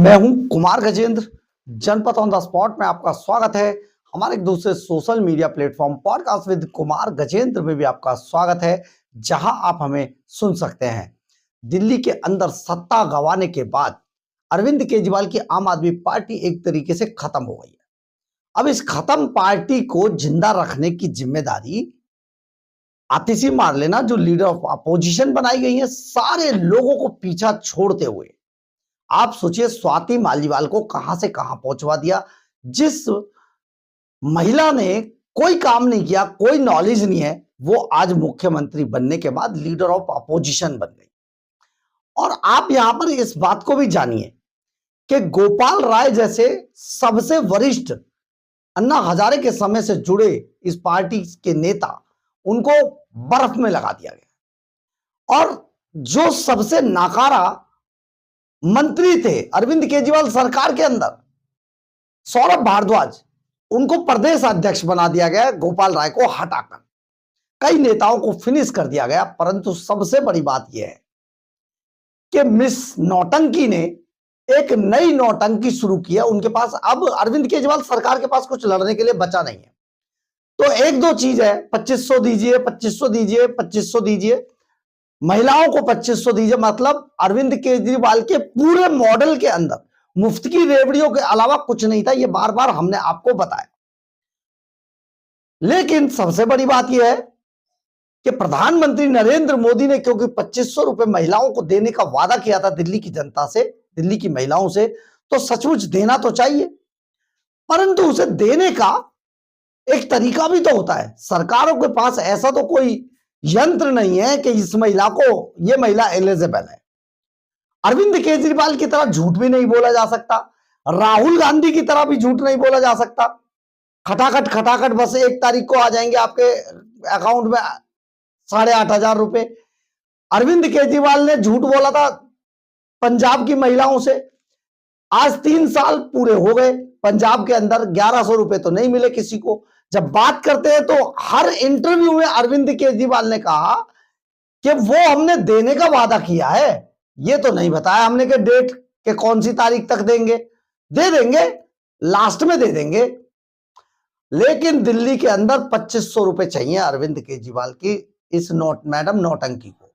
मैं हूं कुमार गजेंद्र। जनपद ऑन द स्पॉट में आपका स्वागत है। हमारे एक दूसरे social media platform podcast with Kumar Gajendra में भी आपका स्वागत है, जहां आप हमें सुन सकते हैं। दिल्ली के अंदर सत्ता गंवाने के बाद अरविंद केजरीवाल की आम आदमी पार्टी एक तरीके से खत्म हो गई है। अब इस खत्म पार्टी को जिंदा रखने की जिम्मेदारी आतिशी मार्लेना, जो लीडर ऑफ अपोजिशन बनाई गई है, सारे लोगों को पीछा छोड़ते हुए आप सोचिए स्वाति मालीवाल को कहां से कहां पहुंचवा दिया। जिस महिला ने कोई काम नहीं किया, कोई नॉलेज नहीं है, वो आज मुख्यमंत्री बनने के बाद लीडर ऑफ अपोजिशन बन गई। और आप यहां पर इस बात को भी जानिए कि गोपाल राय जैसे सबसे वरिष्ठ अन्ना हजारे के समय से जुड़े इस पार्टी के नेता, उनको बर्फ में लगा दिया गया। और जो सबसे नाकारा मंत्री थे अरविंद केजरीवाल सरकार के अंदर, सौरभ भारद्वाज, उनको प्रदेश अध्यक्ष बना दिया गया। गोपाल राय को हटाकर कई नेताओं को फिनिश कर दिया गया। परंतु सबसे बड़ी बात यह है कि मिस नौटंकी ने एक नई नौटंकी शुरू की है। उनके पास अब अरविंद केजरीवाल सरकार के पास कुछ लड़ने के लिए बचा नहीं है। तो एक दो चीज है, 2500 दीजिए, 2500 दीजिए, 2500 दीजिए, महिलाओं को 2500 दीजिए। मतलब अरविंद केजरीवाल के पूरे मॉडल के अंदर मुफ्त की रेवड़ियों के अलावा कुछ नहीं था। यह बार बार हमने आपको बताया। लेकिन सबसे बड़ी बात यह है कि प्रधानमंत्री नरेंद्र मोदी ने, क्योंकि 2500 रुपए महिलाओं को देने का वादा किया था दिल्ली की जनता से, दिल्ली की महिलाओं से, तो सचमुच देना तो चाहिए। परंतु उसे देने का एक तरीका भी तो होता है। सरकारों के पास ऐसा तो कोई यंत्र नहीं है कि इस महिला को, ये महिला एलिजिबल है। अरविंद केजरीवाल की तरह झूठ भी नहीं बोला जा सकता, राहुल गांधी की तरह भी झूठ नहीं बोला जा सकता। खटाखट खटाखट बस 1 तारीख को आ जाएंगे आपके अकाउंट में 8,500 रुपए। अरविंद केजरीवाल ने झूठ बोला था पंजाब की महिलाओं से। आज 3 साल पूरे हो गए, पंजाब के अंदर 1100 रुपए तो नहीं मिले किसी को। जब बात करते हैं तो हर इंटरव्यू में अरविंद केजरीवाल ने कहा कि वो हमने देने का वादा किया है, ये तो नहीं बताया हमने कि डेट के कौन सी तारीख तक देंगे। दे देंगे, लास्ट में दे देंगे। लेकिन दिल्ली के अंदर 2500 रुपए चाहिए अरविंद केजरीवाल की इस मैडम नौटंकी को।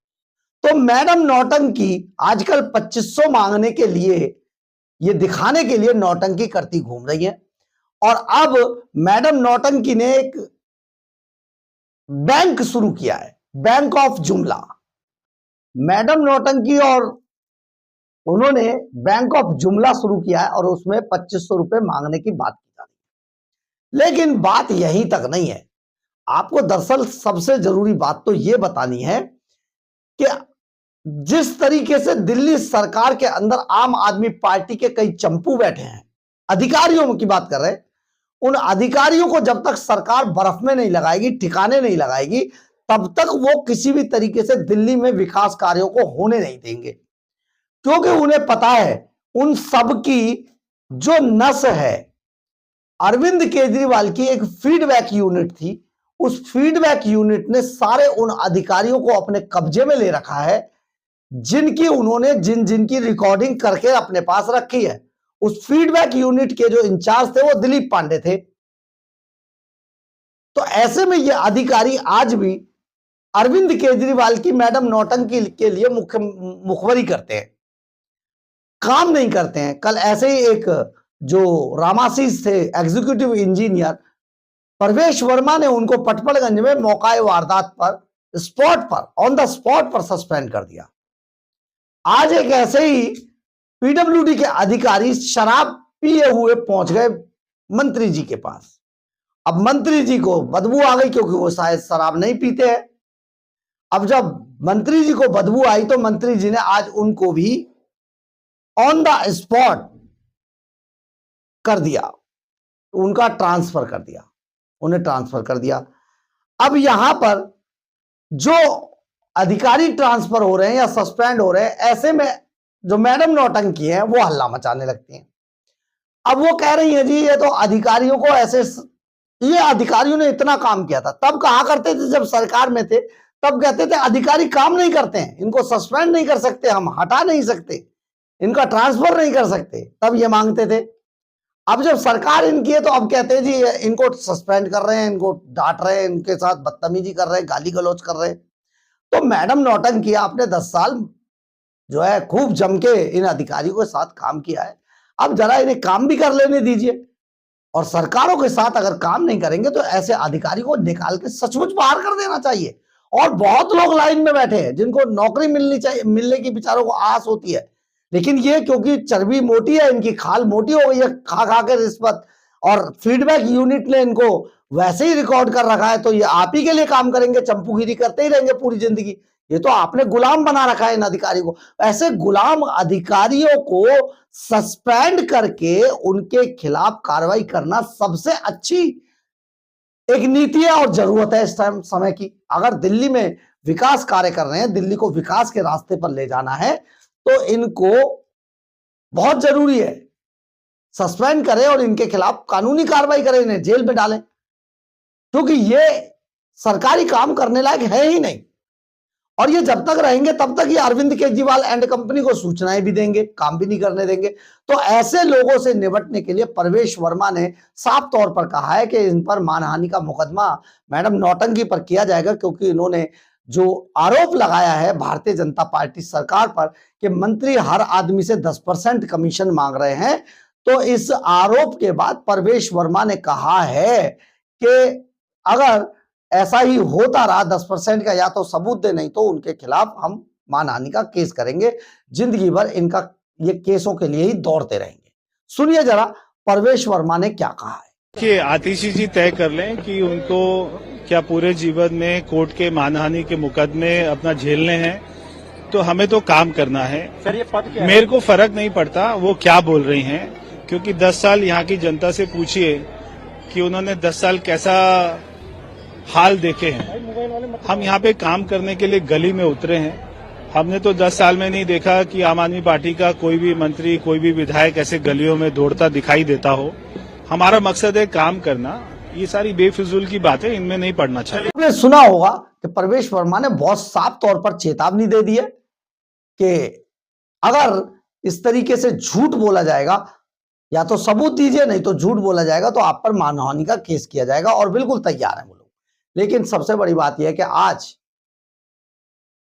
तो मैडम नौटंकी आजकल 2500 मांगने के लिए, ये दिखाने के लिए नौटंकी करती घूम रही है। और अब मैडम नौटंकी ने एक बैंक शुरू किया है, बैंक ऑफ जुमला। मैडम नौटंकी और उन्होंने बैंक ऑफ जुमला शुरू किया है और उसमें 2500 रुपए मांगने की बात की जा रही है। लेकिन बात यहीं तक नहीं है। आपको दरअसल सबसे जरूरी बात तो यह बतानी है कि जिस तरीके से दिल्ली सरकार के अंदर आम आदमी पार्टी के कई चंपू बैठे हैं, अधिकारियों की बात कर रहे हैं, उन अधिकारियों को जब तक सरकार बर्फ में नहीं लगाएगी, ठिकाने नहीं लगाएगी, तब तक वो किसी भी तरीके से दिल्ली में विकास कार्यों को होने नहीं देंगे। क्योंकि उन्हें पता है उन सब की जो नस है, अरविंद केजरीवाल की एक फीडबैक यूनिट थी। उस फीडबैक यूनिट ने सारे उन अधिकारियों को अपने कब्जे में ले रखा है, जिनकी उन्होंने जिनकी रिकॉर्डिंग करके अपने पास रखी है। उस फीडबैक यूनिट के जो इंचार्ज थे वो दिलीप पांडे थे। तो ऐसे में ये अधिकारी आज भी अरविंद केजरीवाल की मैडम नौटंकी के लिए मुखबरी करते हैं, काम नहीं करते हैं। कल ऐसे ही एक जो रामाशीष थे एग्जीक्यूटिव इंजीनियर, परवेश वर्मा ने उनको पटपड़गंज में मौका वारदात पर स्पॉट पर, ऑन द स्पॉट पर सस्पेंड कर दिया। आज एक ऐसे ही पीडब्ल्यूडी के अधिकारी शराब पिए हुए पहुंच गए मंत्री जी के पास। अब मंत्री जी को बदबू आ गई, क्योंकि वो शायद शराब नहीं पीते हैं। अब जब मंत्री जी को बदबू आई तो मंत्री जी ने आज उनको भी ऑन द स्पॉट कर दिया, उनका ट्रांसफर कर दिया, उन्हें ट्रांसफर कर दिया। अब यहां पर जो अधिकारी ट्रांसफर हो रहे हैं या सस्पेंड हो रहे हैं, ऐसे में जो मैडम नौटंकी है वो हल्ला मचाने लगती हैं। अब वो कह रही है जी ये तो अधिकारियों को ऐसे, ये अधिकारियों ने इतना काम किया था। तब कहा करते थे जब सरकार में थे, तब कहते थे अधिकारी काम नहीं करते हैं, इनको सस्पेंड नहीं कर सकते, हम हटा नहीं सकते, इनका ट्रांसफर नहीं कर सकते, तब ये मांगते थे। अब जब सरकार इनकी है तो अब कहते हैं जी इनको सस्पेंड कर रहे हैं, इनको डांट रहे हैं, इनके साथ बदतमीजी कर रहे हैं, गाली गलौज कर रहे हैं। तो मैडम नौटंकी, आपने 10 साल जो है खूब जम के इन अधिकारियों के साथ काम किया है, अब जरा इन्हें काम भी कर लेने दीजिए। और सरकारों के साथ अगर काम नहीं करेंगे तो ऐसे अधिकारी को निकाल के सचमुच बाहर कर देना चाहिए। और बहुत लोग लाइन में बैठे हैं जिनको नौकरी मिलनी चाहिए, मिलने की बेचारों को आस होती है, लेकिन ये क्योंकि चर्बी मोटी है, इनकी खाल मोटी हो गई है खा खा के रिश्वत, और फीडबैक यूनिट ने इनको वैसे ही रिकॉर्ड कर रखा है, तो ये आप ही के लिए काम करेंगे, चंपूगिरी करते ही रहेंगे पूरी जिंदगी। ये तो आपने गुलाम बना रखा है इन अधिकारियों को। ऐसे गुलाम अधिकारियों को सस्पेंड करके उनके खिलाफ कार्रवाई करना सबसे अच्छी एक नीति है और जरूरत है इस टाइम समय की। अगर दिल्ली में विकास कार्य कर रहे हैं, दिल्ली को विकास के रास्ते पर ले जाना है, तो इनको बहुत जरूरी है सस्पेंड करें और इनके खिलाफ कानूनी कार्रवाई करें, इन्हें जेल में डालें, क्योंकि ये सरकारी काम करने लायक है ही नहीं। और ये जब तक रहेंगे तब तक ये अरविंद केजरीवाल एंड कंपनी को सूचनाएं भी देंगे, काम भी नहीं करने देंगे। तो ऐसे लोगों से निपटने के लिए परवेश वर्मा ने साफ तौर पर कहा है कि इन पर मानहानि का मुकदमा मैडम नौटंकी पर किया जाएगा, क्योंकि इन्होंने जो आरोप लगाया है भारतीय जनता पार्टी सरकार पर कि मंत्री हर आदमी से 10% कमीशन मांग रहे हैं, तो इस आरोप के बाद परवेश वर्मा ने कहा है कि अगर ऐसा ही होता रहा 10% का, या तो सबूत दे, नहीं तो उनके खिलाफ हम मानहानि का केस करेंगे, जिंदगी भर इनका ये केसों के लिए ही दौड़ते रहेंगे। सुनिए जरा परवेश वर्मा ने क्या कहा है। कि आतिशी जी तय कर लें कि उनको क्या पूरे जीवन में कोर्ट के मानहानि के मुकदमे अपना झेलने हैं, तो हमें तो काम करना है। सर ये पद क्या है? मेरे को फर्क नहीं पड़ता वो क्या बोल रही हैं, क्योंकि 10 साल यहाँ की जनता से पूछिए कि उन्होंने 10 साल कैसा हाल देखे हैं। हम यहाँ पे काम करने के लिए गली में उतरे हैं। हमने तो 10 साल में नहीं देखा कि आम आदमी पार्टी का कोई भी मंत्री, कोई भी विधायक ऐसे गलियों में दौड़ता दिखाई देता हो। हमारा मकसद है काम करना। ये सारी बेफिजूल की बातें इनमें नहीं पड़ना चाहिए। आपने सुना होगा कि परवेश वर्मा ने बहुत साफ तौर पर चेतावनी दे दी है कि अगर इस तरीके से झूठ बोला जाएगा, या तो सबूत दीजिए, नहीं तो झूठ बोला जाएगा, तो आप पर मानहानि का केस किया जाएगा, और बिल्कुल तैयार है वो लोग। लेकिन सबसे बड़ी बात यह है कि आज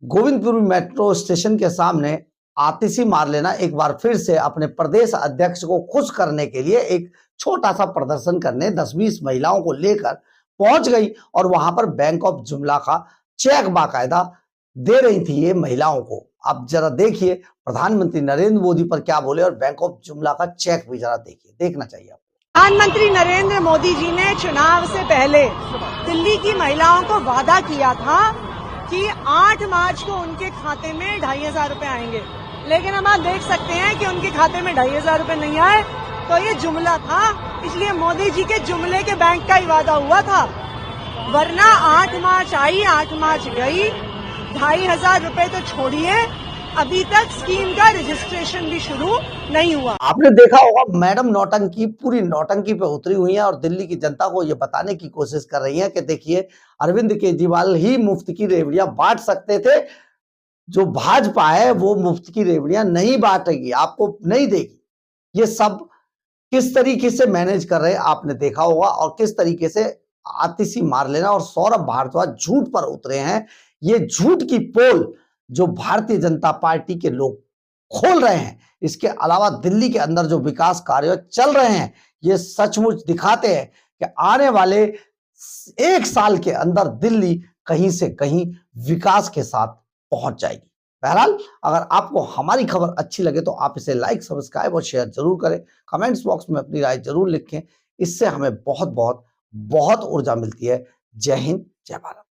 गोविंदपुर मेट्रो स्टेशन के सामने आतिशी मार लेना एक बार फिर से अपने प्रदेश अध्यक्ष को खुश करने के लिए एक छोटा सा प्रदर्शन करने 10-20 महिलाओं को लेकर पहुंच गई, और वहां पर बैंक ऑफ जुमला का चेक बाकायदा दे रही थी ये महिलाओं को। अब जरा देखिए प्रधानमंत्री नरेंद्र मोदी पर क्या बोले, और बैंक ऑफ जुमला का चेक भी जरा देखिए, देखना चाहिए आपको। प्रधानमंत्री नरेंद्र मोदी जी ने चुनाव से पहले दिल्ली की महिलाओं को वादा किया था कि 8 मार्च को उनके खाते में 2,500 रुपए आएंगे, लेकिन हम आज देख सकते हैं कि उनके खाते में 2,500 रुपए नहीं आए। तो ये जुमला था, इसलिए मोदी जी के जुमले के बैंक का ही वादा हुआ था, वरना 8 मार्च आई, 8 मार्च गई। 2,500 रुपए तो छोड़िए, अभी तक स्कीम का रजिस्ट्रेशन भी शुरू नहीं हुआ। आपने देखा होगा मैडम नौटंकी, पूरी नौटंकी पे उतरी हुई है, और दिल्ली की जनता को ये बताने की कोशिश कर रही है कि देखिए अरविंद केजरीवाल ही मुफ्त की रेवड़ियां बांट सकते थे, जो भाजपा है वो मुफ्त की रेवड़ियां नहीं बांटेगी, आपको नहीं देगी। ये सब किस तरीके से मैनेज कर रहे हैं आपने देखा होगा, और किस तरीके से आतिशी मार लेना और सौरभ भारद्वाज झूठ पर उतरे हैं। ये झूठ की पोल जो भारतीय जनता पार्टी के लोग खोल रहे हैं, इसके अलावा दिल्ली के अंदर जो विकास कार्य चल रहे हैं, ये सचमुच दिखाते हैं कि आने वाले 1 साल के अंदर दिल्ली कहीं से कहीं विकास के साथ पहुंच जाएगी। बहरहाल अगर आपको हमारी खबर अच्छी लगे तो आप इसे लाइक, सब्सक्राइब और शेयर जरूर करें। कमेंट्स बॉक्स में अपनी राय जरूर लिखें, इससे हमें बहुत बहुत बहुत ऊर्जा मिलती है। जय हिंद, जय भारत।